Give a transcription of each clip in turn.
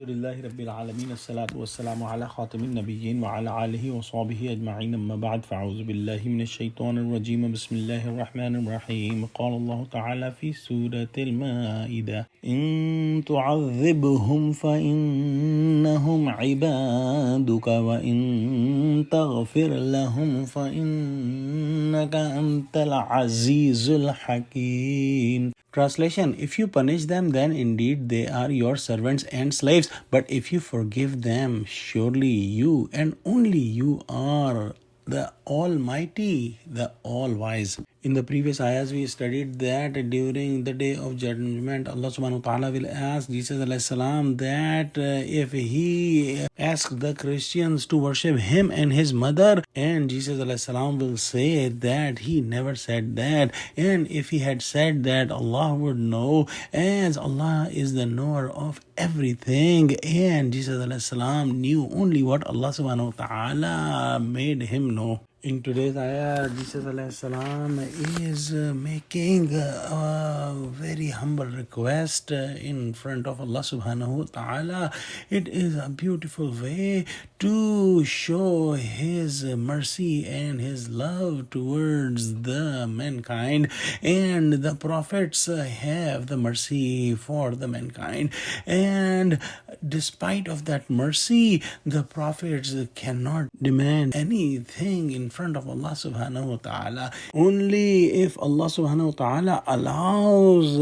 لله رب العالمين الصلاة والسلام على خاتم النبيين وعلى آله وصحبه أجمعين أما بعد فأعوذ بالله من الشيطان الرجيم بسم الله الرحمن الرحيم قال الله تعالى في سورة المائدة إن تعذبهم فإنهم عبادك وإن تغفر لهم فإنك أنت العزيز الحكيم. Translation: If you punish them, then indeed they are your servants and slaves. But if you forgive them, surely you and only you are the Almighty, the All-Wise. In the previous ayahs, we studied that during the day of judgment, Allah subhanahu wa ta'ala will ask Jesus alayhi salam that if he asks the Christians to worship him and his mother, and Jesus alayhi salam will say that he never said that, and if he had said that, Allah would know, as Allah is the knower of everything, and Jesus alayhi salam knew only what Allah subhanahu wa ta'ala made him know. In today's ayah, Jesus alayhi salam is making a very humble request in front of Allah subhanahu wa ta'ala. It is a beautiful way to show his mercy and his love towards the mankind, and the prophets have the mercy for the mankind, and despite of that mercy, the prophets cannot demand anything in front of Allah subhanahu wa ta'ala. Only if Allah subhanahu wa ta'ala allows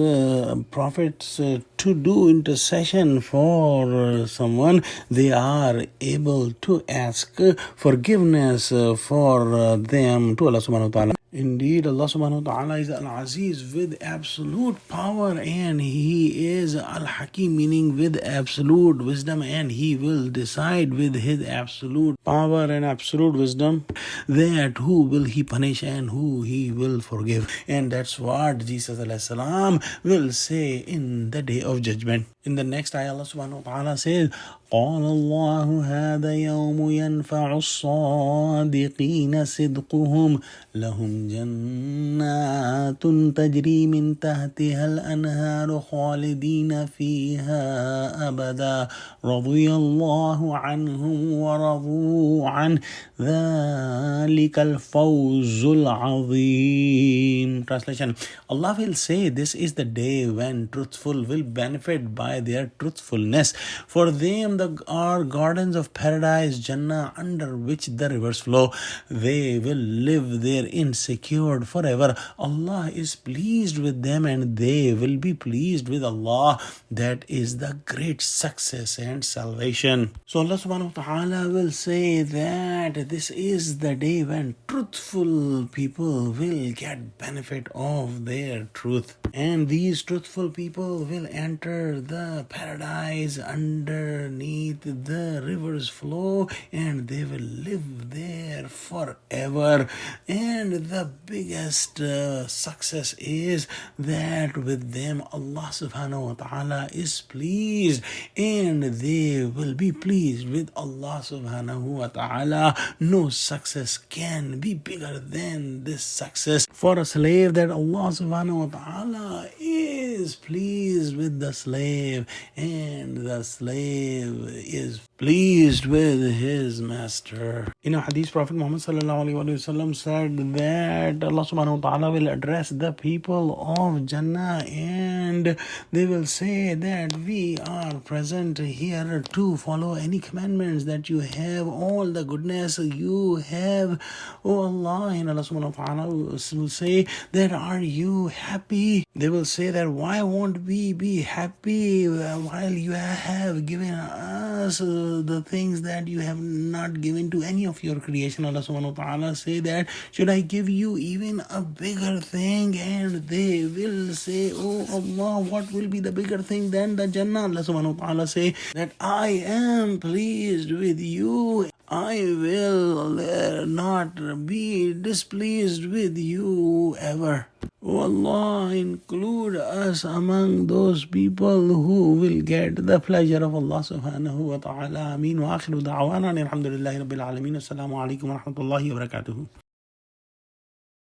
prophets to do intercession for someone, they are able to ask forgiveness for them to Allah subhanahu wa ta'ala. Indeed, Allah subhanahu wa ta'ala is Al-Aziz with absolute power, and He is Al-Hakim, meaning with absolute wisdom, and He will decide with His absolute power and absolute wisdom that who will He punish and who He will forgive. And that's what Jesus alayhi salam will say in the day of judgment. In the next ayah, Allah subhanahu wa ta'ala says, قال الله هذا يوم ينفع الصادقين صدقهم لهم جنات تجري من تحتها الأنهار خالدين فيها أبدا رضي الله عنهم ورضوا عنه ذلك الفوز العظيم. Translation: Allah will say, this is the day when truthful will benefit by their truthfulness. For them are gardens of paradise, Jannah, under which the rivers flow. They will live therein secured forever. Allah is pleased with them and they will be pleased with Allah. That is the great success and salvation. So Allah subhanahu wa ta'ala will say that this is the day when truthful people will get benefit of their truth. And these truthful people will enter the paradise underneath the rivers flow, and they will live there forever. And the biggest success is that with them Allah subhanahu wa ta'ala is pleased, and they will be pleased with Allah subhanahu wa ta'ala. No success can be bigger than this success for a slave, that Allah subhanahu wa ta'ala is pleased with the slave, and the slave is pleased with his master. In a hadith, Prophet Muhammad sallallahu alaihi wasallam said that Allah subhanahu wa ta'ala will address the people of Jannah, and they will say that we are present here to follow any commandments that you have, all the goodness you have, O Allah. And Allah subhanahu wa ta'ala will say that, are you happy? They will say that, why won't we be happy while you have given us the things that you have not given to any of your creation? Allah subhanahu wa ta'ala say that, should I give you even a bigger thing? And they will say, oh Allah, what will be the bigger thing than the Jannah? Allah subhanahu wa ta'ala say that, I am pleased with you. I will not be displeased with you ever. O Allah, include us among those people who will get the pleasure of Allah subhanahu wa ta'ala. Ameen. Wa akhiru da'wana alhamdulillahi rabbil alameen. Assalamu alaikum wa rahmatullahi wa barakatuhu.